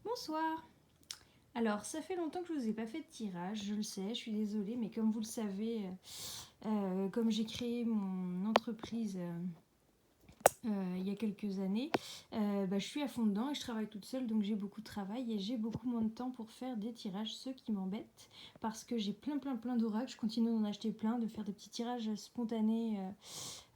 Bonsoir. Alors, ça fait longtemps que je vous ai pas fait de tirage, je le sais, je suis désolée, mais comme vous le savez, comme j'ai créé mon entreprise il y a quelques années, je suis à fond dedans et je travaille toute seule, donc j'ai beaucoup de travail et j'ai beaucoup moins de temps pour faire des tirages, ce qui m'embête, parce que j'ai plein d'oracles, je continue d'en acheter plein, de faire des petits tirages spontanés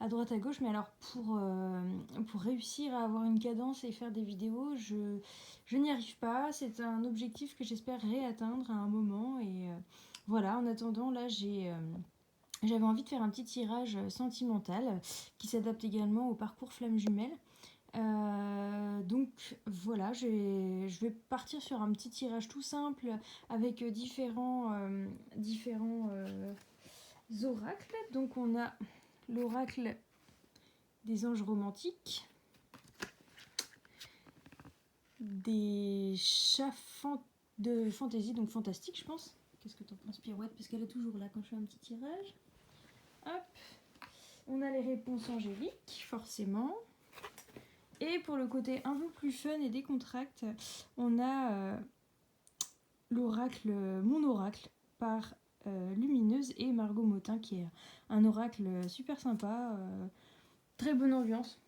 à droite à gauche, mais alors pour réussir à avoir une cadence et faire des vidéos, je n'y arrive pas. C'est un objectif que j'espère réatteindre à un moment et voilà. En attendant, là j'avais envie de faire un petit tirage sentimental qui s'adapte également au parcours flamme jumelle. Donc voilà, je vais partir sur un petit tirage tout simple avec différents oracles. Donc on a l'oracle des anges romantiques, des chats de fantaisie, donc fantastique je pense. Qu'est-ce que t'en penses, Pirouette? Parce qu'elle est toujours là quand je fais un petit tirage. Hop, on a les réponses angéliques, forcément. Et pour le côté un peu plus fun et décontracte, on a l'oracle, mon oracle, par Lumineuse et Margot Motin, qui est un oracle super sympa, très bonne ambiance.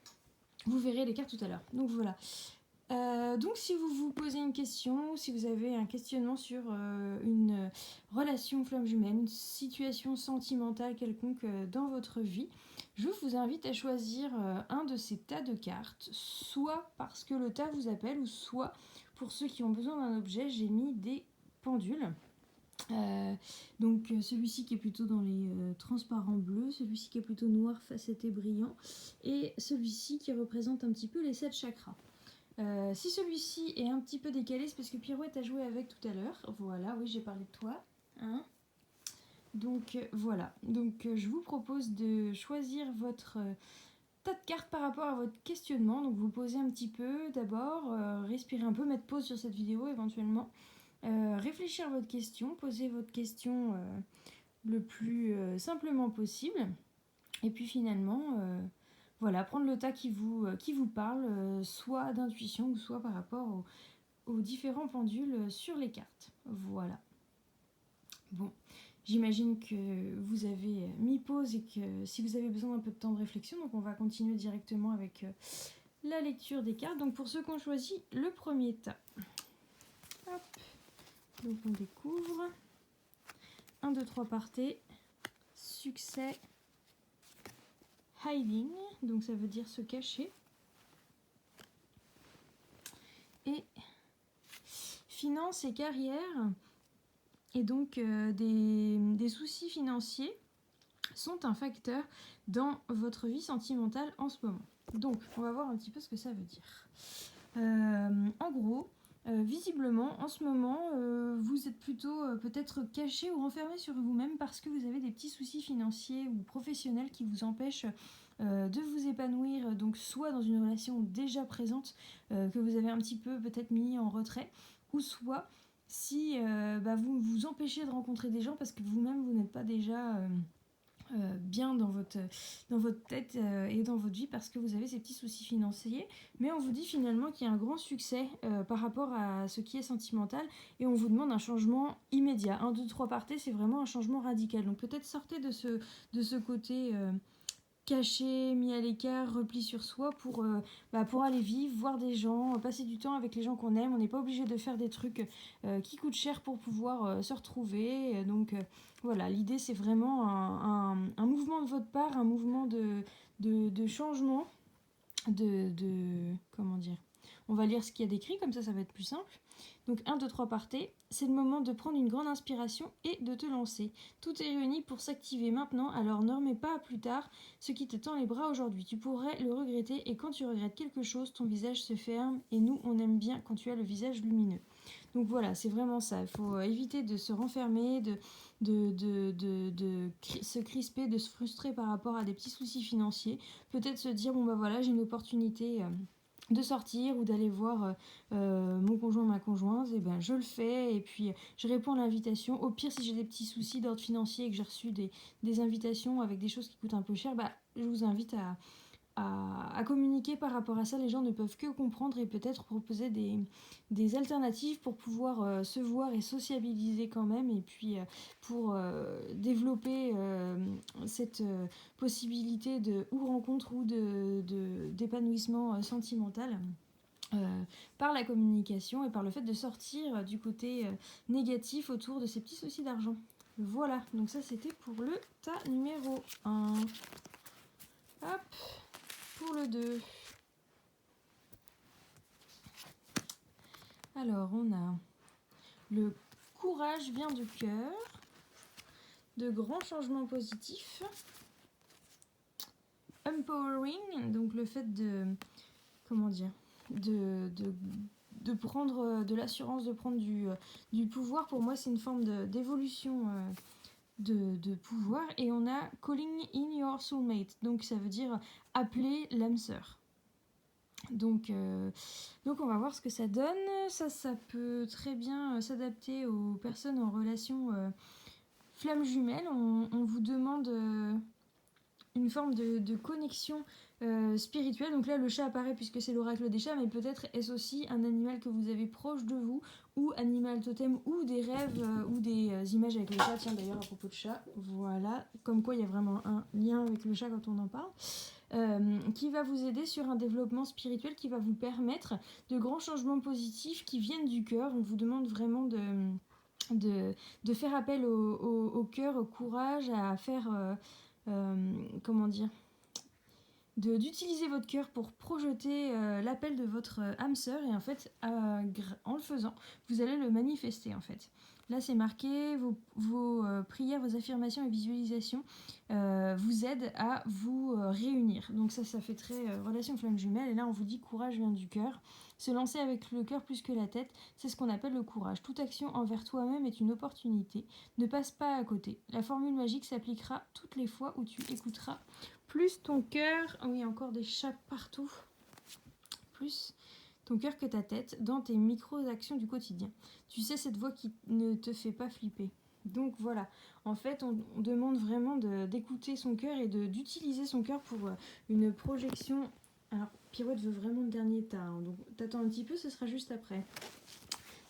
Vous verrez les cartes tout à l'heure. Donc voilà. Donc si vous vous posez une question, si vous avez un questionnement sur une relation flamme jumelle, une situation sentimentale quelconque dans votre vie, je vous invite à choisir un de ces tas de cartes, soit parce que le tas vous appelle, ou soit pour ceux qui ont besoin d'un objet, j'ai mis des pendules. Donc celui-ci qui est plutôt dans les transparents bleus, celui-ci qui est plutôt noir facetté brillant, et celui-ci qui représente un petit peu les 7 chakras. Si celui-ci est un petit peu décalé, c'est parce que Pirouette a joué avec tout à l'heure. Voilà, oui, j'ai parlé de toi. Hein, donc voilà. Donc je vous propose de choisir votre tas de cartes par rapport à votre questionnement. Donc vous posez un petit peu d'abord, respirez un peu, mettre pause sur cette vidéo éventuellement. Réfléchir à votre question, poser votre question le plus simplement possible. Et puis finalement... voilà, prendre le tas qui vous parle, soit d'intuition ou soit par rapport aux différents pendules sur les cartes. Voilà. Bon, j'imagine que vous avez mis pause et que si vous avez besoin d'un peu de temps de réflexion, donc on va continuer directement avec la lecture des cartes. Donc pour ceux qui ont choisi le premier tas. Hop, donc on découvre. 1, 2, 3 partez. Succès. Hiding, donc ça veut dire se cacher. Et finances et carrière, et donc des soucis financiers sont un facteur dans votre vie sentimentale en ce moment. Donc on va voir un petit peu ce que ça veut dire. En gros, visiblement en ce moment vous êtes plutôt peut-être caché ou renfermé sur vous-même parce que vous avez des petits soucis financiers ou professionnels qui vous empêchent de vous épanouir, donc soit dans une relation déjà présente que vous avez un petit peu peut-être mis en retrait, ou soit si vous vous empêchez de rencontrer des gens parce que vous-même vous n'êtes pas déjà bien dans votre tête et dans votre vie parce que vous avez ces petits soucis financiers, mais on vous dit finalement qu'il y a un grand succès par rapport à ce qui est sentimental et on vous demande un changement immédiat. 1, 2, 3 partez, c'est vraiment un changement radical. Donc peut-être sortez de ce côté caché, mis à l'écart, repli sur soi pour aller vivre, voir des gens, passer du temps avec les gens qu'on aime. On n'est pas obligé de faire des trucs qui coûtent cher pour pouvoir se retrouver. Donc voilà, l'idée c'est vraiment un mouvement de votre part, un mouvement de changement, comment dire, on va lire ce qu'il y a d'écrit, comme ça va être plus simple. Donc 1, 2, 3 partez, c'est le moment de prendre une grande inspiration et de te lancer. Tout est réuni pour s'activer maintenant, alors ne remets pas à plus tard ce qui te tend les bras aujourd'hui. Tu pourrais le regretter et quand tu regrettes quelque chose, ton visage se ferme et nous on aime bien quand tu as le visage lumineux. Donc voilà, c'est vraiment ça, il faut éviter de se renfermer, de se crisper, de se frustrer par rapport à des petits soucis financiers. Peut-être se dire, bon bah voilà, j'ai une opportunité de sortir ou d'aller voir mon conjoint, ma conjointe, et ben je le fais et puis je réponds à l'invitation. Au pire, si j'ai des petits soucis d'ordre financier et que j'ai reçu des invitations avec des choses qui coûtent un peu cher, je vous invite à communiquer par rapport à ça. Les gens ne peuvent que comprendre et peut-être proposer des alternatives pour pouvoir se voir et sociabiliser quand même, et puis pour développer cette possibilité de ou rencontre ou d'épanouissement sentimental. Par la communication et par le fait de sortir du côté négatif autour de ces petits soucis d'argent. Voilà, donc ça c'était pour le tas numéro 1. Hop, pour le 2. Alors on a le courage vient du cœur, de grands changements positifs. Empowering, donc le fait de, comment dire, de prendre de l'assurance, de prendre du pouvoir. Pour moi c'est une forme d'évolution de pouvoir. Et on a calling in your soulmate, donc ça veut dire appeler l'âme sœur. Donc on va voir ce que ça donne. Ça peut très bien s'adapter aux personnes en relation flamme jumelle. On vous demande une forme de connexion spirituelle. Donc là, le chat apparaît puisque c'est l'oracle des chats, mais peut-être est-ce aussi un animal que vous avez proche de vous, ou animal totem, ou des rêves, ou des images avec le chat. Tiens, d'ailleurs, à propos de chat, voilà, comme quoi il y a vraiment un lien avec le chat quand on en parle. Qui va vous aider sur un développement spirituel, qui va vous permettre de grands changements positifs qui viennent du cœur. On vous demande vraiment de faire appel au cœur, au courage, à faire... comment dire, d'utiliser votre cœur pour projeter l'appel de votre âme sœur, et en fait en le faisant vous allez le manifester en fait. Là c'est marqué vos prières, vos affirmations et visualisations vous aident à vous réunir. Donc ça fait très relation flamme jumelle, et là on vous dit courage vient du cœur. Se lancer avec le cœur plus que la tête, c'est ce qu'on appelle le courage. Toute action envers toi-même est une opportunité. Ne passe pas à côté. La formule magique s'appliquera toutes les fois où tu écouteras plus ton cœur. Oui, encore des chats partout. Plus ton cœur que ta tête dans tes micro-actions du quotidien. Tu sais, cette voix qui ne te fait pas flipper. Donc voilà, en fait, on demande vraiment d'écouter son cœur et d'utiliser son cœur pour une projection. Alors, Pirouette veut vraiment le dernier tas, hein, donc t'attends un petit peu, ce sera juste après.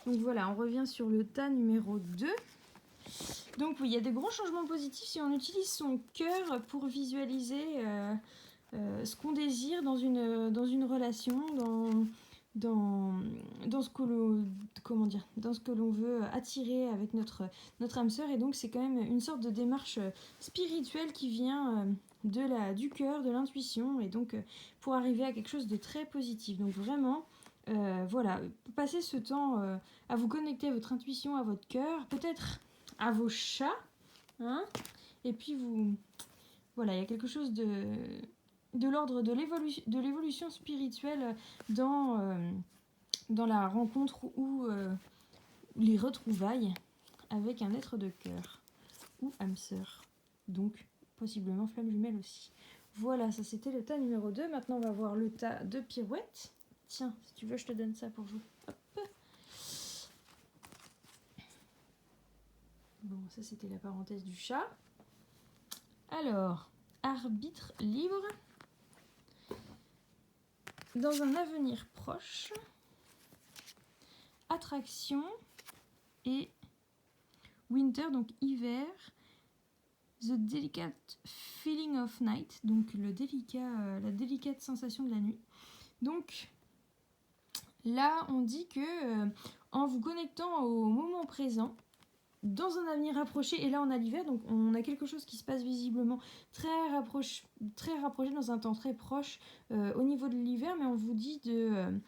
Donc voilà, on revient sur le tas numéro 2. Donc oui, il y a des grands changements positifs si on utilise son cœur pour visualiser ce qu'on désire dans une relation, dans ce que l'on, comment dire, dans ce que l'on veut attirer avec notre âme sœur. Et donc c'est quand même une sorte de démarche spirituelle qui vient du cœur, de l'intuition, et donc pour arriver à quelque chose de très positif. Donc vraiment, voilà, passez ce temps à vous connecter à votre intuition, à votre cœur, peut-être à vos chats, hein, et puis voilà, il y a quelque chose de l'ordre de l'évolution spirituelle dans la rencontre ou les retrouvailles avec un être de cœur ou âme sœur, donc possiblement flamme jumelle aussi. Voilà, ça c'était le tas numéro 2. Maintenant on va voir le tas de Pirouette. Tiens, si tu veux je te donne ça pour jouer. Hop. Bon, ça c'était la parenthèse du chat. Alors, arbitre libre. Dans un avenir proche, attraction et winter, donc hiver, the delicate feeling of night, donc la délicate sensation de la nuit. Donc là, on dit que en vous connectant au moment présent, dans un avenir rapproché, et là on a l'hiver, donc on a quelque chose qui se passe visiblement très rapproché dans un temps très proche au niveau de l'hiver, mais on vous dit de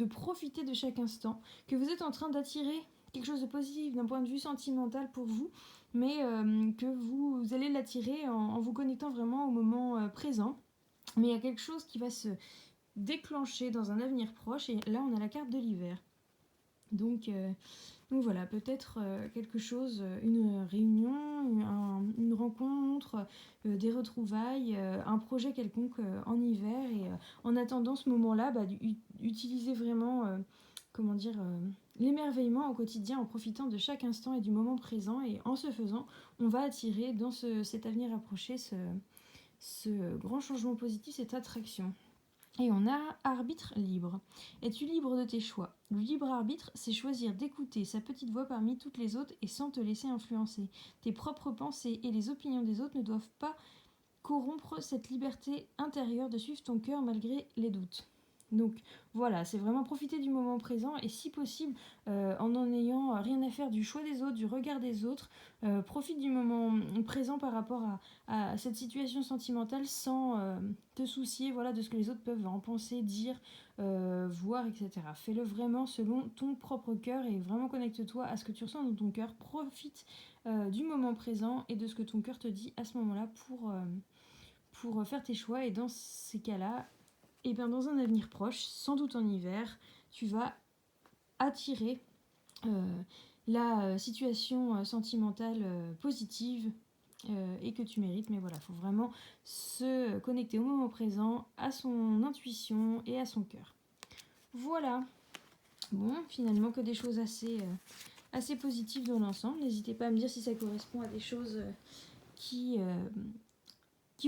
profiter de chaque instant, que vous êtes en train d'attirer quelque chose de positif d'un point de vue sentimental pour vous, mais que vous allez l'attirer en vous connectant vraiment au moment présent. Mais il y a quelque chose qui va se déclencher dans un avenir proche, et là on a la carte de l'hiver. Donc voilà, peut-être quelque chose, une réunion, une rencontre, des retrouvailles, un projet quelconque en hiver. Et en attendant ce moment-là, utilisez vraiment l'émerveillement au quotidien en profitant de chaque instant et du moment présent. Et en ce faisant, on va attirer dans cet avenir approché ce grand changement positif, cette attraction. Et on a arbitre libre. Es-tu libre de tes choix? Le libre arbitre, c'est choisir d'écouter sa petite voix parmi toutes les autres et sans te laisser influencer. Tes propres pensées et les opinions des autres ne doivent pas corrompre cette liberté intérieure de suivre ton cœur malgré les doutes. Donc voilà, c'est vraiment profiter du moment présent et si possible, en ayant rien à faire du choix des autres, du regard des autres, profite du moment présent par rapport à cette situation sentimentale sans te soucier voilà, de ce que les autres peuvent en penser, dire, voir, etc. Fais-le vraiment selon ton propre cœur et vraiment connecte-toi à ce que tu ressens dans ton cœur. Profite du moment présent et de ce que ton cœur te dit à ce moment-là pour faire tes choix. Et dans ces cas-là, et bien dans un avenir proche, sans doute en hiver, tu vas attirer la situation sentimentale positive et que tu mérites. Mais voilà, il faut vraiment se connecter au moment présent, à son intuition et à son cœur. Voilà. Bon, finalement que des choses assez positives dans l'ensemble. N'hésitez pas à me dire si ça correspond à des choses qui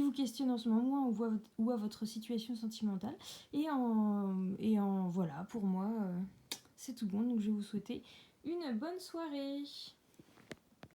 vous questionne en ce moment ou à votre situation sentimentale. Et en voilà, pour moi, c'est tout bon. Donc je vais vous souhaiter une bonne soirée.